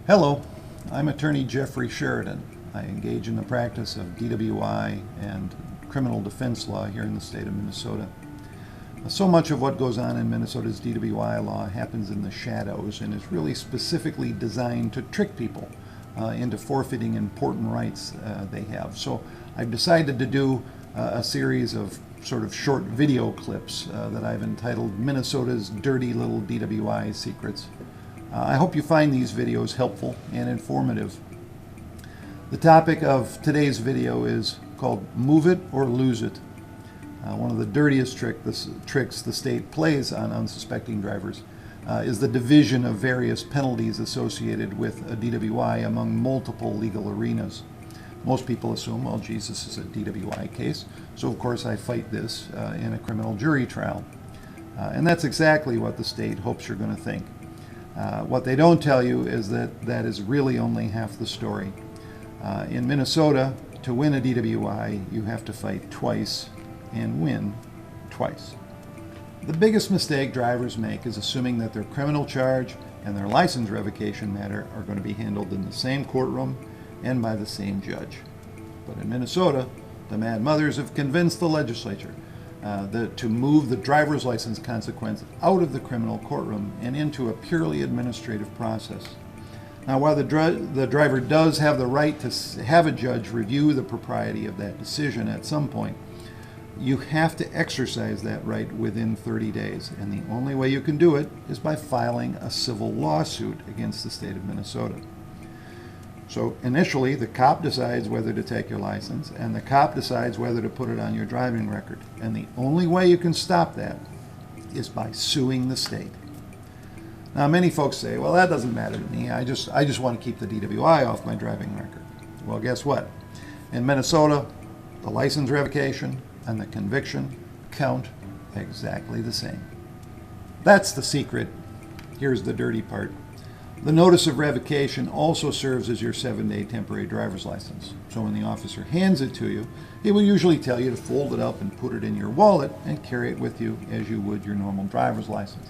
Hello, I'm attorney Jeffrey Sheridan. I engage in the practice of DWI and criminal defense law here in the state of Minnesota. So much of what goes on in Minnesota's DWI law happens in the shadows and is really specifically designed to trick people into forfeiting important rights they have. So I've decided to do a series of sort of short video clips that I've entitled Minnesota's Dirty Little DWI Secrets. I hope you find these videos helpful and informative. The topic of today's video is called Move It or Lose It. One of the dirtiest tricks the state plays on unsuspecting drivers is the division of various penalties associated with a DWI among multiple legal arenas. Most people assume, well, geez, this is a DWI case, so of course I fight this in a criminal jury trial. And that's exactly what the state hopes you're going to think. What they don't tell you is that that is really only half the story. In Minnesota, to win a DWI, you have to fight twice and win twice. The biggest mistake drivers make is assuming that their criminal charge and their license revocation matter are going to be handled in the same courtroom and by the same judge. But in Minnesota, the Mad Mothers have convinced the legislature to move the driver's license consequence out of the criminal courtroom and into a purely administrative process. Now, while the driver does have the right to have a judge review the propriety of that decision at some point, you have to exercise that right within 30 days, and the only way you can do it is by filing a civil lawsuit against the state of Minnesota. So initially, the cop decides whether to take your license, and the cop decides whether to put it on your driving record. And the only way you can stop that is by suing the state. Now, many folks say, well, that doesn't matter to me. I just want to keep the DWI off my driving record. Well, guess what? In Minnesota, the license revocation and the conviction count exactly the same. That's the secret. Here's the dirty part. The notice of revocation also serves as your 7-day temporary driver's license. So when the officer hands it to you, he will usually tell you to fold it up and put it in your wallet and carry it with you as you would your normal driver's license.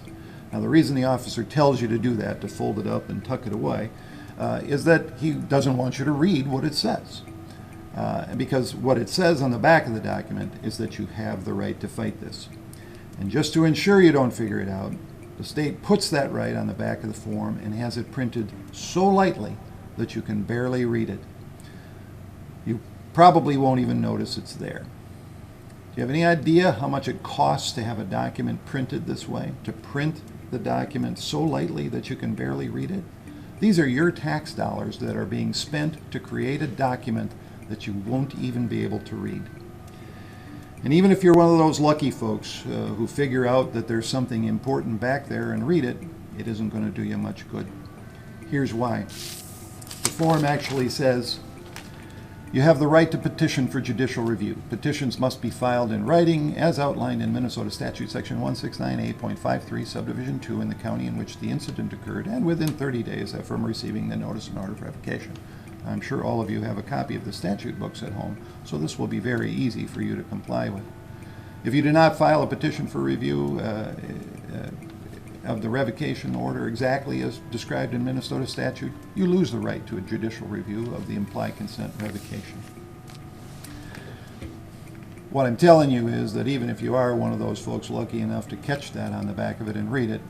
Now, the reason the officer tells you to do that, to fold it up and tuck it away, is that he doesn't want you to read what it says. Because what it says on the back of the document is that you have the right to fight this. And just to ensure you don't figure it out, the state puts that right on the back of the form and has it printed so lightly that you can barely read it. You probably won't even notice it's there. Do you have any idea how much it costs to have a document printed this way? To print the document so lightly that you can barely read it? These are your tax dollars that are being spent to create a document that you won't even be able to read. And even if you're one of those lucky folks who figure out that there's something important back there and read it, it isn't going to do you much good. Here's why. The form actually says, you have the right to petition for judicial review. Petitions must be filed in writing as outlined in Minnesota Statute Section 169A.53, Subdivision 2 in the county in which the incident occurred and within 30 days from receiving the notice and order of revocation. I'm sure all of you have a copy of the statute books at home, so this will be very easy for you to comply with. If you do not file a petition for review of the revocation order exactly as described in Minnesota statute, you lose the right to a judicial review of the implied consent revocation. What I'm telling you is that even if you are one of those folks lucky enough to catch that on the back of it and read it,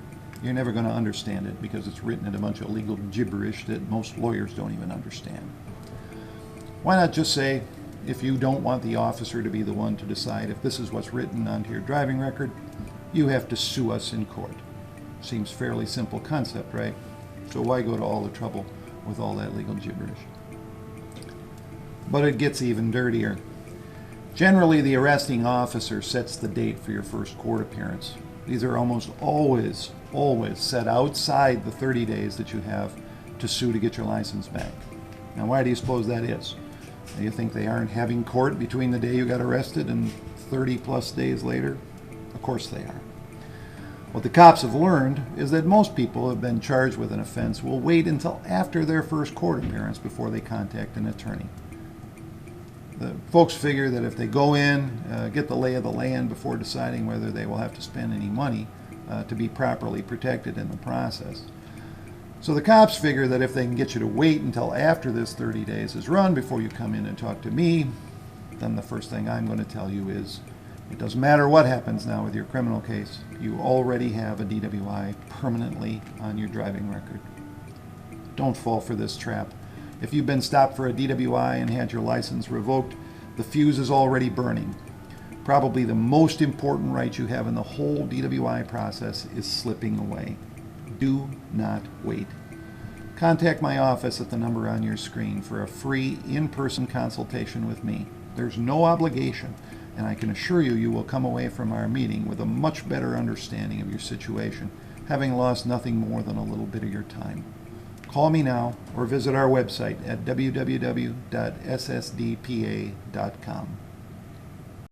you're never going to understand it because it's written in a bunch of legal gibberish that most lawyers don't even understand. Why not just say, if you don't want the officer to be the one to decide if this is what's written onto your driving record, you have to sue us in court. Seems fairly simple concept, right? So why go to all the trouble with all that legal gibberish? But it gets even dirtier. Generally, the arresting officer sets the date for your first court appearance. These are almost always set outside the 30 days that you have to sue to get your license back. Now, why do you suppose that is? Do you think they aren't having court between the day you got arrested and 30 plus days later? Of course they are. What the cops have learned is that most people who have been charged with an offense will wait until after their first court appearance before they contact an attorney. The folks figure that if they go in, get the lay of the land before deciding whether they will have to spend any money to be properly protected in the process. So the cops figure that if they can get you to wait until after this 30 days is run before you come in and talk to me, then the first thing I'm going to tell you is it doesn't matter what happens now with your criminal case. You already have a DWI permanently on your driving record. Don't fall for this trap. If you've been stopped for a DWI and had your license revoked, the fuse is already burning. Probably the most important right you have in the whole DWI process is slipping away. Do not wait. Contact my office at the number on your screen for a free in-person consultation with me. There's no obligation, and I can assure you you will come away from our meeting with a much better understanding of your situation, having lost nothing more than a little bit of your time. Call me now or visit our website at www.ssdpa.com.